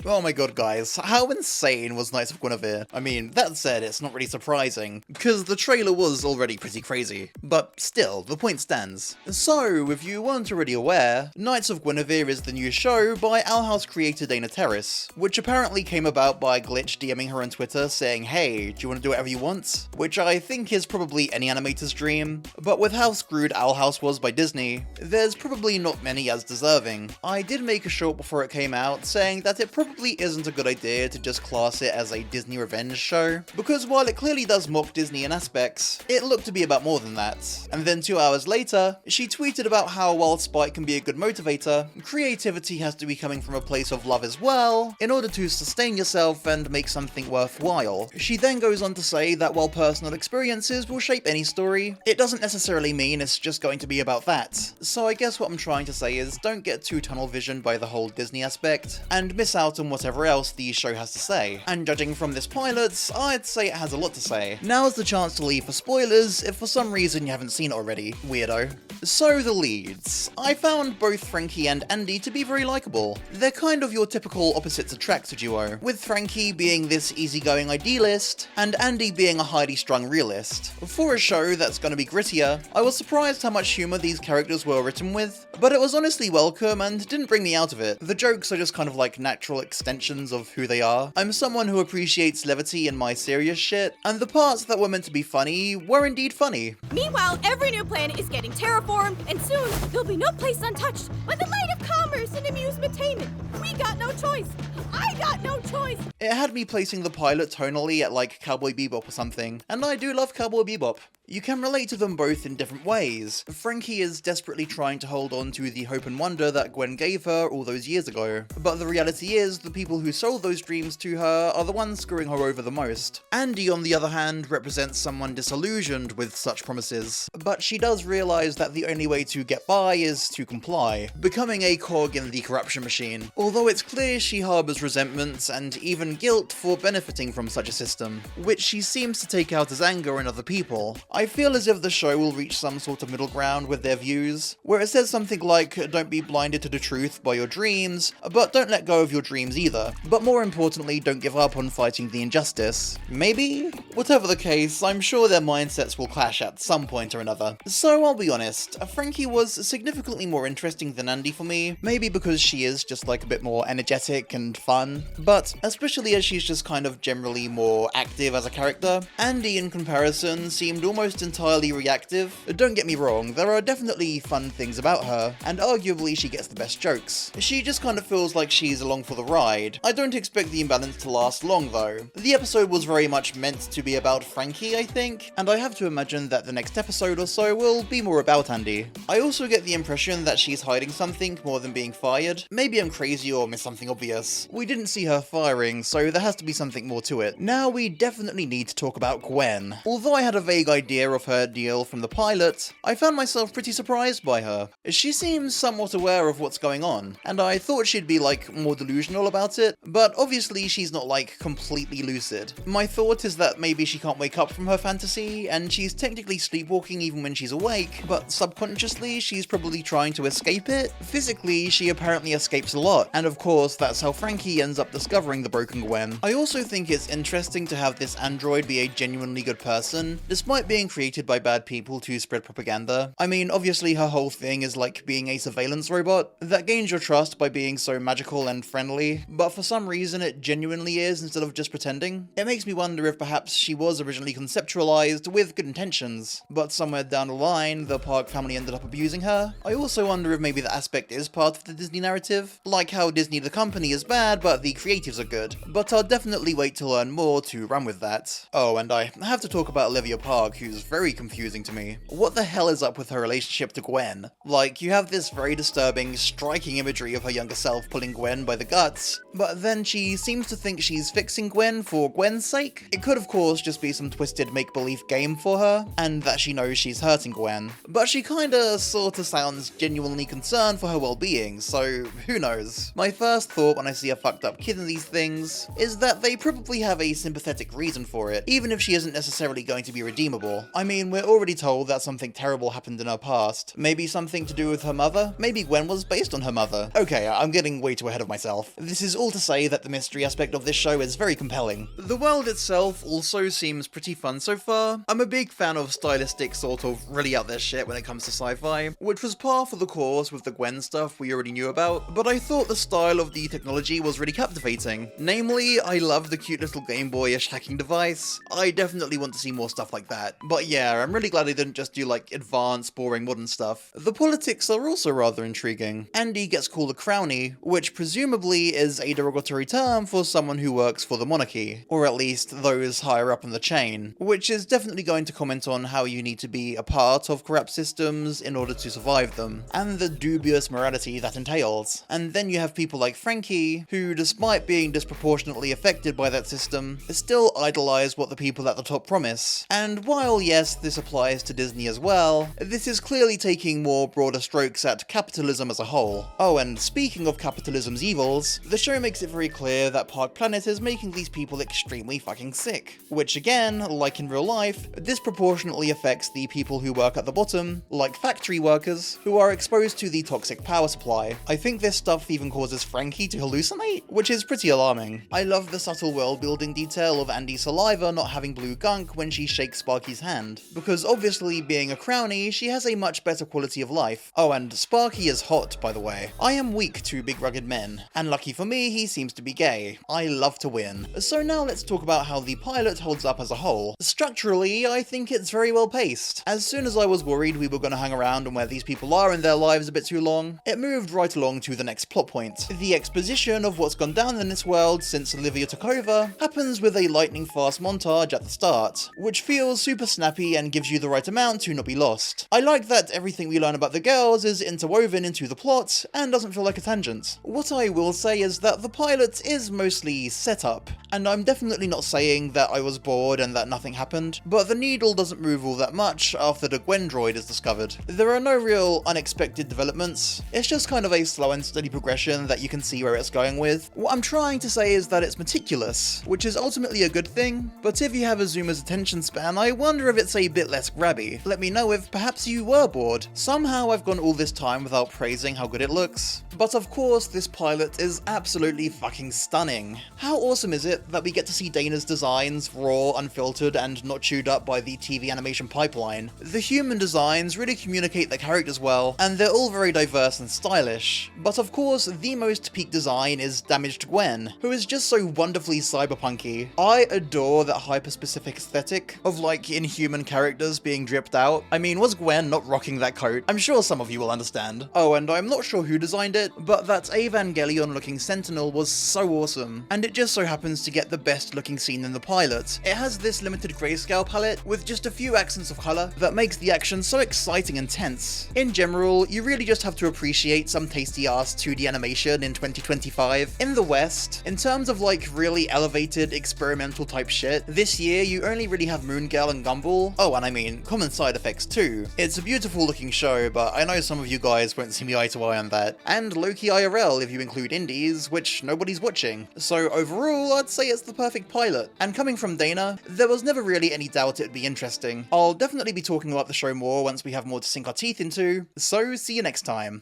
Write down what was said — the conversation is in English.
Oh my god, guys, how insane was Knights of Guinevere? I mean, that said, it's not really surprising, because the trailer was already pretty crazy. But still, the point stands. So, if you weren't already aware, Knights of Guinevere is the new show by Owl House creator Terrace, which apparently came about by Glitch DMing her on Twitter saying, hey, do you want to do whatever you want? Which I think is probably any animator's dream, but with how screwed Owl House was by Disney, there's probably not many as deserving. I did make a short before it came out saying that it probably isn't a good idea to just class it as a Disney revenge show, because while it clearly does mock Disney in aspects, it looked to be about more than that. And then 2 hours later, she tweeted about how while spite can be a good motivator, creativity has to be coming from a place of love as well, in order to sustain yourself and make something worthwhile. She then goes on to say that while personal experiences will shape any story, it doesn't necessarily mean it's just going to be about that. So I guess what I'm trying to say is don't get too tunnel visioned by the whole Disney aspect, and miss out on whatever else the show has to say. And judging from this pilot, I'd say it has a lot to say. Now's the chance to leave for spoilers if for some reason you haven't seen it already, weirdo. So the leads. I found both Frankie and Andy to be very likeable. They're kind of your typical opposites attract duo, with Frankie being this easygoing idealist, and Andy being a highly strung realist. For a show that's gonna be grittier, I was surprised how much humour these characters were written with, but it was honestly welcome and didn't bring me out of it. The jokes are just kind of like natural extensions of who they are. I'm someone who appreciates levity in my serious shit, and the parts that were meant to be funny were indeed funny. Meanwhile, every new planet is getting terraformed, and soon there'll be no place untouched by the light of commerce and amusement-tainment. We got no choice. I got no choice. It had me placing the pilot tonally at like Cowboy Bebop or something, and I do love Cowboy Bebop. You can relate to them both in different ways. Frankie is desperately trying to hold on to the hope and wonder that Gwen gave her all those years ago, but the reality is the people who sold those dreams to her are the ones screwing her over the most. Andy, on the other hand, represents someone disillusioned with such promises, but she does realise that the only way to get by is to comply, becoming a cog in the corruption machine, although it's clear she harbours resentment and even guilt for benefiting from such a system, which she seems to take out as anger in other people. I feel as if the show will reach some sort of middle ground with their views, where it says something like, don't be blinded to the truth by your dreams, but don't let go of your dreams either. But more importantly, don't give up on fighting the injustice. Maybe? Whatever the case, I'm sure their mindsets will clash at some point or another. So I'll be honest, Frankie was significantly more interesting than Andy for me, maybe because she is just like a bit more energetic and fun, but especially as she's just kind of generally more active as a character, Andy in comparison seemed almost entirely reactive. Don't get me wrong, there are definitely fun things about her, and arguably she gets the best jokes. She just kind of feels like she's along for the ride. I don't expect the imbalance to last long though. The episode was very much meant to be about Frankie, I think, and I have to imagine that the next episode or so will be more about Andy. I also get the impression that she's hiding something more than being fired. Maybe I'm crazy or missed something obvious. We didn't see her firing, so there has to be something more to it. Now we definitely need to talk about Gwen. Although I had a vague idea of her deal from the pilot, I found myself pretty surprised by her. She seems somewhat aware of what's going on, and I thought she'd be like more delusional about it, but obviously she's not like completely lucid. My thought is that maybe she can't wake up from her fantasy, and she's technically sleepwalking even when she's awake, but subconsciously she's probably trying to escape it. Physically, she apparently escapes a lot, and of course that's how Frankie ends up discovering the broken Gwen. I also think it's interesting to have this android be a genuinely good person, despite being created by bad people to spread propaganda. I mean, obviously her whole thing is like being a surveillance robot that gains your trust by being so magical and friendly, but for some reason it genuinely is instead of just pretending. It makes me wonder if perhaps she was originally conceptualized with good intentions, but somewhere down the line the Park family ended up abusing her. I also wonder if maybe that aspect is part of the Disney narrative, like how Disney the company is bad but the creatives are good, but I'll definitely wait to learn more to run with that. Oh, and I have to talk about Olivia Park, who's very confusing to me. What the hell is up with her relationship to Gwen? Like, you have this very disturbing, striking imagery of her younger self pulling Gwen by the guts, but then she seems to think she's fixing Gwen for Gwen's sake. It could of course just be some twisted make-believe game for her, and that she knows she's hurting Gwen, but she kinda sorta sounds genuinely concerned for her well-being, so who knows. My first thought when I see a fucked up kid in these things is that they probably have a sympathetic reason for it, even if she isn't necessarily going to be redeemable. all. I mean, we're already told that something terrible happened in her past. Maybe something to do with her mother? Maybe Gwen was based on her mother. Okay, I'm getting way too ahead of myself. This is all to say that the mystery aspect of this show is very compelling. The world itself also seems pretty fun so far. I'm a big fan of stylistic sort of really out there shit when it comes to sci-fi, which was par for the course with the Gwen stuff we already knew about, but I thought the style of the technology was really captivating. Namely, I love the cute little Game Boy-ish hacking device. I definitely want to see more stuff like that. But yeah, I'm really glad they didn't just do like advanced, boring modern stuff. The politics are also rather intriguing. Andy gets called a crownie, which presumably is a derogatory term for someone who works for the monarchy, or at least those higher up in the chain, which is definitely going to comment on how you need to be a part of corrupt systems in order to survive them, and the dubious morality that entails. And then you have people like Frankie, who despite being disproportionately affected by that system, still idolize what the people at the top promise. And while yes, this applies to Disney as well, this is clearly taking more broader strokes at capitalism as a whole. Oh, and speaking of capitalism's evils, the show makes it very clear that Park Planet is making these people extremely fucking sick, which again, like in real life, disproportionately affects the people who work at the bottom, like factory workers, who are exposed to the toxic power supply. I think this stuff even causes Frankie to hallucinate, which is pretty alarming. I love the subtle world-building detail of Andy's saliva not having blue gunk when she shakes Sparky's hand, because obviously being a crownie, she has a much better quality of life. Oh, and Sparky is hot, by the way. I am weak to big rugged men, and lucky for me, he seems to be gay. I love to win. So now let's talk about how the pilot holds up as a whole. Structurally, I think it's very well paced. As soon as I was worried we were going to hang around on where these people are in their lives a bit too long, it moved right along to the next plot point. The exposition of what's gone down in this world since Olivia took over happens with a lightning fast montage at the start, which feels super snappy and gives you the right amount to not be lost. I like that everything we learn about the girls is interwoven into the plot and doesn't feel like a tangent. What I will say is that the pilot is mostly set up, and I'm definitely not saying that I was bored and that nothing happened, but the needle doesn't move all that much after the Gwen droid is discovered. There are no real unexpected developments, it's just kind of a slow and steady progression that you can see where it's going with. What I'm trying to say is that it's meticulous, which is ultimately a good thing, but if you have a zoomer's attention span, I wonder if it's a bit less grabby. Let me know if perhaps you were bored. Somehow I've gone all this time without praising how good it looks. But of course, this pilot is absolutely fucking stunning. How awesome is it that we get to see Dana's designs raw, unfiltered, and not chewed up by the TV animation pipeline? The human designs really communicate the characters well, and they're all very diverse and stylish. But of course, the most peak design is Damaged Gwen, who is just so wonderfully cyberpunky. I adore that hyper-specific aesthetic of like inhuman characters being dripped out. I mean, was Gwen not rocking that coat? I'm sure some of you will understand. Oh, and I'm not sure who designed it, but that Evangelion-looking Sentinel was so awesome, and it just so happens to get the best-looking scene in the pilot. It has this limited grayscale palette with just a few accents of color that makes the action so exciting and tense. In general, you really just have to appreciate some tasty-ass 2D animation in 2025. In the West, in terms of like really elevated experimental type shit, this year you only really have Moon Girl and Gumball. Oh, and I mean, common side effects too. It's a beautiful looking show, but I know some of you guys won't see me eye to eye on that. And low-key IRL if you include indies, which nobody's watching. So overall, I'd say it's the perfect pilot. And coming from Dana, there was never really any doubt it'd be interesting. I'll definitely be talking about the show more once we have more to sink our teeth into, so see you next time.